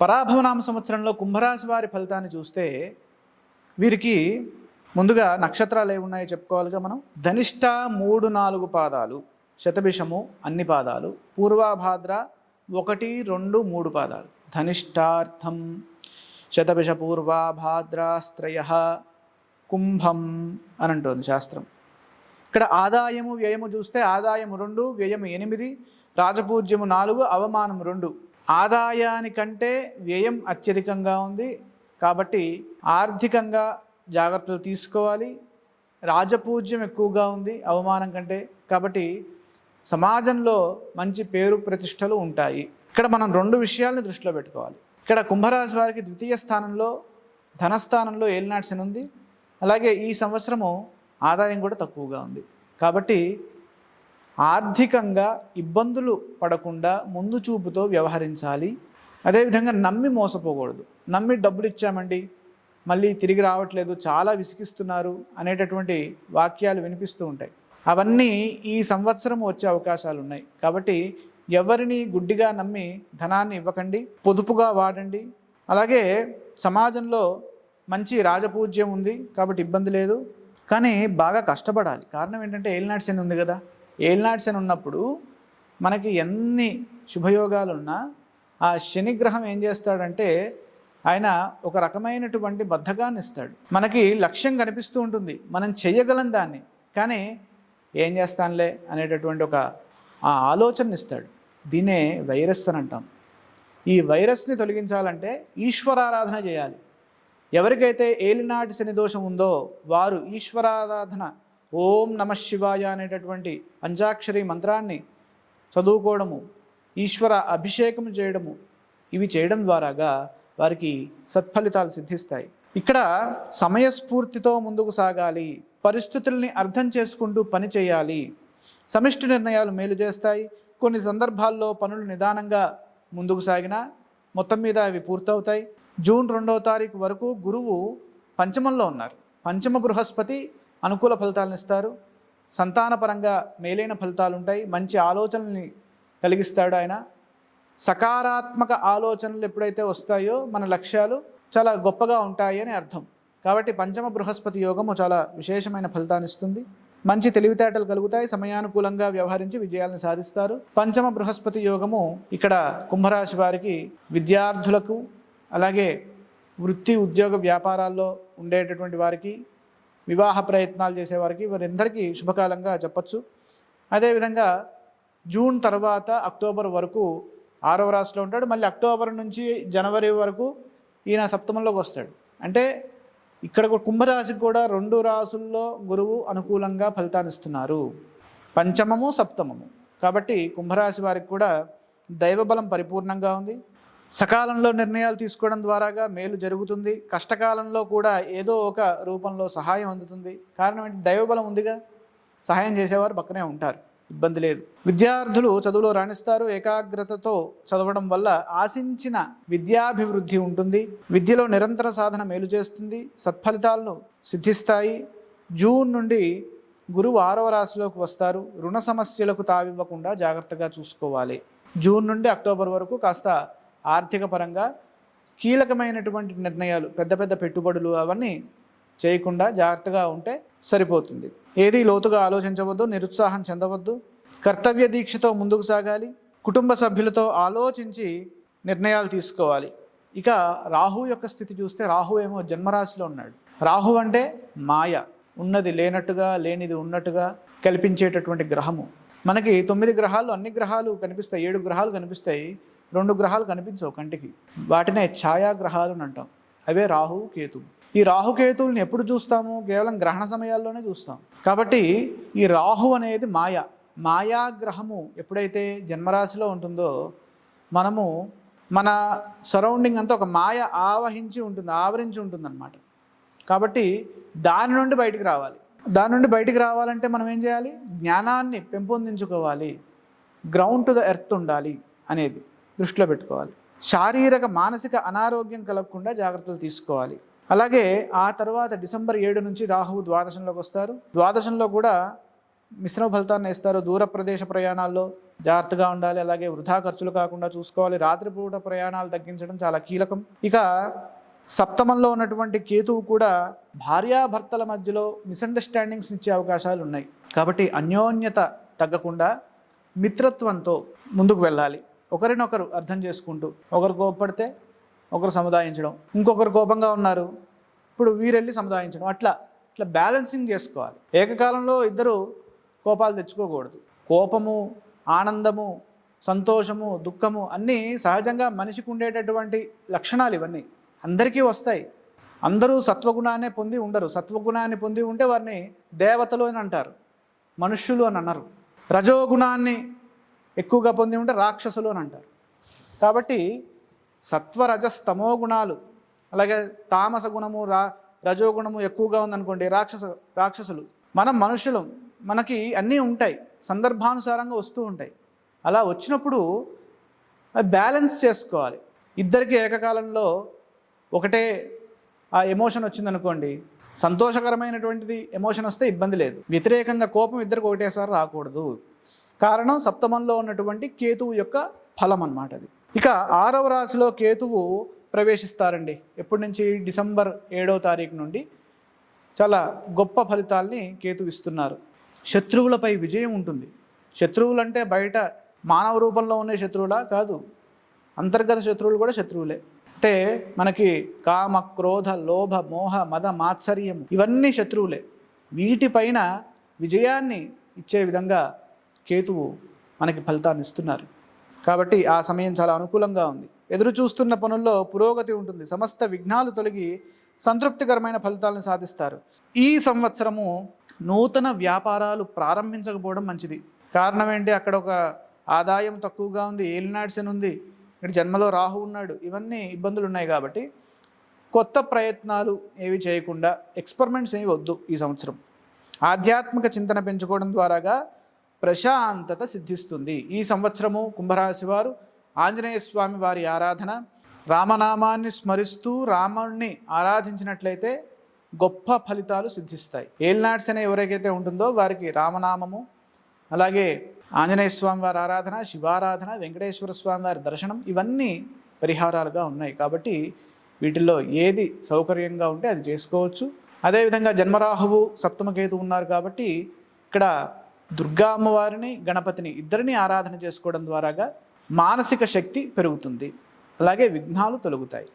పరాభవనామ సంవత్సరంలో కుంభరాశి వారి ఫలితాన్ని చూస్తే వీరికి ముందుగా నక్షత్రాలు ఏమి ఉన్నాయో చెప్పుకోవాలిగా మనం. ధనిష్ట 3, 4 పాదాలు, శతభిషము అన్ని పాదాలు, పూర్వాభాద్ర 1, 2, 3 పాదాలు. ధనిష్టార్థం శతభిష పూర్వాభాద్రాస్త్రయ కుంభం అని అంటుంది శాస్త్రం. ఇక్కడ ఆదాయము వ్యయము చూస్తే ఆదాయము 2, వ్యయము 8, రాజపూజ్యము 4, అవమానం 2. ఆదాయానికంటే వ్యయం అత్యధికంగా ఉంది కాబట్టి ఆర్థికంగా జాగ్రత్తలు తీసుకోవాలి. రాజపూజ్యం ఎక్కువగా ఉంది అవమానం కంటే, కాబట్టి సమాజంలో మంచి పేరు ప్రతిష్టలు ఉంటాయి. ఇక్కడ మనం 2 విషయాలను దృష్టిలో పెట్టుకోవాలి. ఇక్కడ కుంభరాశి వారికి ద్వితీయ స్థానంలో ధనస్థానంలో ఏలినాటి శని ఉంది. అలాగే ఈ సంవత్సరము ఆదాయం కూడా తక్కువగా ఉంది కాబట్టి ఆర్థికంగా ఇబ్బందులు పడకుండా ముందు చూపుతో వ్యవహరించాలి. అదేవిధంగా నమ్మి మోసపోకూడదు. నమ్మి డబ్బులు ఇచ్చామండి మళ్ళీ తిరిగి రావట్లేదు, చాలా విసిగిస్తున్నారు అనేటటువంటి వాక్యాలు వినిపిస్తూ ఉంటాయి. అవన్నీ ఈ సంవత్సరం వచ్చే అవకాశాలు ఉన్నాయి కాబట్టి ఎవరిని గుడ్డిగా నమ్మి ధనాన్ని ఇవ్వకండి, పొదుపుగా వాడండి. అలాగే సమాజంలో మంచి రాజపూజ్యం ఉంది కాబట్టి ఇబ్బంది లేదు, కానీ బాగా కష్టపడాలి. కారణం ఏంటంటే ఏలినాటి శని ఉంది కదా. ఏలినాటి శని ఉన్నప్పుడు మనకి ఎన్ని శుభయోగాలున్నా ఆ శనిగ్రహం ఏం చేస్తాడంటే ఆయన ఒక రకమైనటువంటి బద్ధకాన్ని ఇస్తాడు. మనకి లక్ష్యం కనిపిస్తూ ఉంటుంది, మనం చేయగలం దాన్ని, కానీ ఏం చేస్తానులే అనేటటువంటి ఒక ఆలోచన ఇస్తాడు. దీన్నే వైరస్ అని అంటాం. ఈ వైరస్ని తొలగించాలంటే ఈశ్వరారాధన చేయాలి. ఎవరికైతే ఏలినాటి శని దోషం ఉందో వారు ఈశ్వరారాధన, ఓం నమః శివాయ అనేటటువంటి పంచాక్షరి మంత్రాన్ని చదువుకోవడము, ఈశ్వర అభిషేకం చేయడము, ఇవి చేయడం ద్వారాగా వారికి సత్ఫలితాలు సిద్ధిస్తాయి. ఇక్కడ సమయస్ఫూర్తితో ముందుకు సాగాలి, పరిస్థితుల్ని అర్థం చేసుకుంటూ పని చేయాలి. సమిష్టి నిర్ణయాలు మేలు చేస్తాయి. కొన్ని సందర్భాల్లో పనులు నిదానంగా ముందుకు సాగినా మొత్తం మీద అవి పూర్తవుతాయి. జూన్ 2వ తారీఖు వరకు గురువు పంచమంలో ఉన్నారు. పంచమ బృహస్పతి అనుకూల ఫలితాలను ఇస్తారు. సంతానపరంగా మేలైన ఫలితాలు ఉంటాయి. మంచి ఆలోచనల్ని కలిగిస్తాడు ఆయన. సకారాత్మక ఆలోచనలు ఎప్పుడైతే వస్తాయో మన లక్ష్యాలు చాలా గొప్పగా ఉంటాయి అని అర్థం. కాబట్టి పంచమ బృహస్పతి యోగము చాలా విశేషమైన ఫలితాన్ని ఇస్తుంది. మంచి తెలివితేటలు కలుగుతాయి. సమయానుకూలంగా వ్యవహరించి విజయాలను సాధిస్తారు. పంచమ బృహస్పతి యోగము ఇక్కడ కుంభరాశి వారికి, విద్యార్థులకు, అలాగే వృత్తి ఉద్యోగ వ్యాపారాల్లో ఉండేటటువంటి వారికి, వివాహ ప్రయత్నాలు చేసేవారికి, వారందరికీ శుభకాలంగా చెప్పచ్చు. అదేవిధంగా జూన్ తర్వాత అక్టోబర్ వరకు 6వ రాశిలో ఉంటాడు. మళ్ళీ అక్టోబర్ నుంచి జనవరి వరకు ఈయన సప్తమంలోకి వస్తాడు. అంటే ఇక్కడ కుంభరాశికి కూడా 2 రాశుల్లో గురువు అనుకూలంగా ఫలితాన్ని ఇస్తున్నారు, పంచమము సప్తమము. కాబట్టి కుంభరాశి వారికి కూడా దైవబలం పరిపూర్ణంగా ఉంది. సకాలంలో నిర్ణయాలు తీసుకోవడం ద్వారాగా మేలు జరుగుతుంది. కష్టకాలంలో కూడా ఏదో ఒక రూపంలో సహాయం అందుతుంది. కారణం ఏంటి? దైవబలం ఉందిగా, సహాయం చేసేవారు పక్కనే ఉంటారు, ఇబ్బంది లేదు. విద్యార్థులు చదువులో రాణిస్తారు. ఏకాగ్రతతో చదవడం వల్ల ఆశించిన విద్యాభివృద్ధి ఉంటుంది. విద్యలో నిరంతర సాధన మేలు చేస్తుంది. సత్ఫలితాలను సిద్ధిస్తాయి. జూన్ నుండి గురువు 6వ రాశిలోకి వస్తారు. రుణ సమస్యలకు తావివ్వకుండా జాగ్రత్తగా చూసుకోవాలి. జూన్ నుండి అక్టోబర్ వరకు కాస్త ఆర్థిక పరంగా కీలకమైనటువంటి నిర్ణయాలు, పెద్ద పెద్ద పెట్టుబడులు అవన్నీ చేయకుండా జాగ్రత్తగా ఉంటే సరిపోతుంది. ఏది లోతుగా ఆలోచించవద్దు, నిరుత్సాహం చెందవద్దు. కర్తవ్య దీక్షతో ముందుకు సాగాలి. కుటుంబ సభ్యులతో ఆలోచించి నిర్ణయాలు తీసుకోవాలి. ఇక రాహు యొక్క స్థితి చూస్తే రాహు ఏమో జన్మరాశిలో ఉన్నాడు. రాహు అంటే మాయ, ఉన్నది లేనట్టుగా లేనిది ఉన్నట్టుగా కల్పించేటటువంటి గ్రహము. మనకి 9 గ్రహాలు, అన్ని గ్రహాలు కనిపిస్తాయి, 7 గ్రహాలు కనిపిస్తాయి, 2 గ్రహాలు కనిపించవు కంటికి. వాటినే ఛాయాగ్రహాలు అని అంటాం. అవే రాహు కేతు. ఈ రాహుకేతువుల్ని ఎప్పుడు చూస్తాము? కేవలం గ్రహణ సమయాల్లోనే చూస్తాం. కాబట్టి ఈ రాహు అనేది మాయాగ్రహము ఎప్పుడైతే జన్మరాశిలో ఉంటుందో మనము మన సరౌండింగ్ అంతా ఒక మాయ ఆవరించి ఉంటుందన్నమాట. కాబట్టి దాని నుండి బయటికి రావాలి. దాని నుండి బయటికి రావాలంటే మనం ఏం చేయాలి? జ్ఞానాన్ని పెంపొందించుకోవాలి. గ్రౌండ్ టు ద ఎర్త్ ఉండాలి అనేది దృష్టిలో పెట్టుకోవాలి. శారీరక మానసిక అనారోగ్యం కలగకుండా జాగ్రత్తలు తీసుకోవాలి. అలాగే ఆ తర్వాత డిసెంబర్ 7 నుంచి రాహువు ద్వాదశంలోకి వస్తారు. ద్వాదశంలో కూడా మిశ్రమ ఫలితాన్ని ఇస్తారు. దూర ప్రదేశ ప్రయాణాల్లో జాగ్రత్తగా ఉండాలి. అలాగే వృధా ఖర్చులు కాకుండా చూసుకోవాలి. రాత్రిపూట ప్రయాణాలు తగ్గించడం చాలా కీలకం. ఇక సప్తమంలో ఉన్నటువంటి కేతువు కూడా భార్యాభర్తల మధ్యలో మిస్అండర్స్టాండింగ్స్ ఇచ్చే అవకాశాలు ఉన్నాయి. కాబట్టి అన్యోన్యత తగ్గకుండా మిత్రత్వంతో ముందుకు వెళ్ళాలి. ఒకరినొకరు అర్థం చేసుకుంటూ, ఒకరు కోపడితే ఒకరు సముదాయించడం, ఇంకొకరు కోపంగా ఉన్నారు ఇప్పుడు వీరెళ్ళి సముదాయించడం, అట్లా బ్యాలెన్సింగ్ చేసుకోవాలి. ఏకకాలంలో ఇద్దరు కోపాలు తెచ్చుకోకూడదు. కోపము, ఆనందము, సంతోషము, దుఃఖము అన్నీ సహజంగా మనిషికి ఉండేటటువంటి లక్షణాలు. ఇవన్నీ అందరికీ వస్తాయి. అందరూ సత్వగుణాన్ని పొంది ఉండరు. సత్వగుణాన్ని పొంది ఉంటే వారిని దేవతలు అని అంటారు, మనుష్యులు అని అన్నారు. రజోగుణాన్ని ఎక్కువగా పొంది ఉంటే రాక్షసులు అని అంటారు. కాబట్టి సత్వరజస్తమో గుణాలు, అలాగే తామస గుణము, రజోగుణము ఎక్కువగా ఉందనుకోండి రాక్షసులు. మనం మనుషులు, మనకి అన్నీ ఉంటాయి, సందర్భానుసారంగా వస్తూ ఉంటాయి. అలా వచ్చినప్పుడు బ్యాలెన్స్ చేసుకోవాలి. ఇద్దరికి ఏకకాలంలో ఒకటే ఆ ఎమోషన్ వచ్చిందనుకోండి, సంతోషకరమైనటువంటిది ఎమోషన్ వస్తే ఇబ్బంది లేదు. వ్యతిరేకంగా కోపం ఇద్దరికి ఒకటేసారి రాకూడదు. కారణం సప్తమంలో ఉన్నటువంటి కేతువు యొక్క ఫలం అన్నమాట అది. ఇక 6వ రాశిలో కేతువు ప్రవేశిస్తారండి. ఎప్పటి నుంచి? డిసెంబర్ 7వ తారీఖు నుండి చాలా గొప్ప ఫలితాల్ని కేతువు ఇస్తున్నారు. శత్రువులపై విజయం ఉంటుంది. శత్రువులు అంటే బయట మానవ రూపంలో ఉండే శత్రువులా కాదు, అంతర్గత శత్రువులు కూడా శత్రువులే. అంటే మనకి కామ, క్రోధ, లోభ, మోహ, మద, మాత్సర్యము ఇవన్నీ శత్రువులే. వీటిపైన విజయాన్ని ఇచ్చే విధంగా కేతువు మనకి ఫలితాన్ని ఇస్తున్నారు. కాబట్టి ఆ సమయం చాలా అనుకూలంగా ఉంది. ఎదురు చూస్తున్న పనుల్లో పురోగతి ఉంటుంది. సమస్త విఘ్నాలు తొలగి సంతృప్తికరమైన ఫలితాలను సాధిస్తారు. ఈ సంవత్సరము నూతన వ్యాపారాలు ప్రారంభించకపోవడం మంచిది. కారణం ఏంటి? అక్కడ ఒక ఆదాయం తక్కువగా ఉంది, ఏలినాటి శని ఉంది, ఇక్కడ జన్మలో రాహు ఉన్నాడు, ఇవన్నీ ఇబ్బందులు ఉన్నాయి. కాబట్టి కొత్త ప్రయత్నాలు ఏవి చేయకుండా, ఎక్స్పెరిమెంట్స్ ఏవి వద్దు ఈ సంవత్సరం. ఆధ్యాత్మిక చింతన పెంచుకోవడం ద్వారాగా ప్రశాంతత సిద్ధిస్తుంది. ఈ సంవత్సరము కుంభరాశి వారు ఆంజనేయ స్వామి వారి ఆరాధన, రామనామాన్ని స్మరిస్తూ రాముణ్ణి ఆరాధించినట్లయితే గొప్ప ఫలితాలు సిద్ధిస్తాయి. ఏలినాటి శని ఎవరికైతే ఉంటుందో వారికి రామనామము, అలాగే ఆంజనేయ స్వామి వారి ఆరాధన, శివారాధన, వెంకటేశ్వర స్వామి వారి దర్శనం ఇవన్నీ పరిహారాలుగా ఉన్నాయి. కాబట్టి వీటిల్లో ఏది సౌకర్యంగా ఉంటే అది చేసుకోవచ్చు. అదేవిధంగా జన్మరాహువు సప్తమకేతు ఉన్నారు కాబట్టి ఇక్కడ దుర్గా అమ్మవారిని, గణపతిని ఇద్దరిని ఆరాధన చేసుకోవడం ద్వారాగా మానసిక శక్తి పెరుగుతుంది, అలాగే విఘ్నాలు తొలగుతాయి.